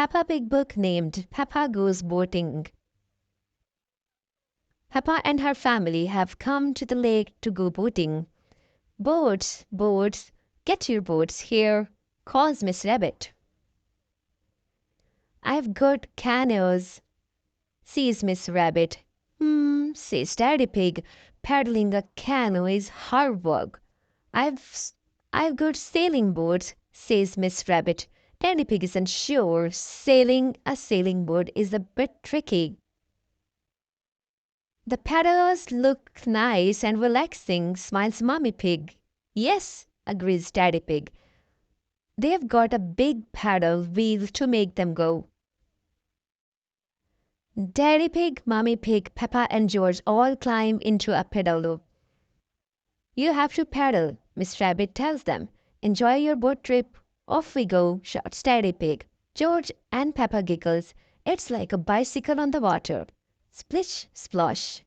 Peppa Pig book named Peppa Goes Boating. Peppa and her family have come to the lake to go boating. Boats, boats, get your boats here, calls Miss Rabbit. I've got canoes, says Miss Rabbit. Says Daddy Pig, paddling a canoe is hard work. I've got sailing boats, says Miss Rabbit. Daddy Pig isn't sure. Sailing a sailing boat is a bit tricky. The paddles look nice and relaxing, smiles Mommy Pig. Yes, agrees Daddy Pig. They've got a big paddle wheel to make them go. Daddy Pig, Mommy Pig, Peppa and George all climb into a paddle loop. You have to paddle, Miss Rabbit tells them. Enjoy your boat trip. Off we go, shouts Daddy Pig. George and Peppa giggles. It's like a bicycle on the water. Splish, splosh.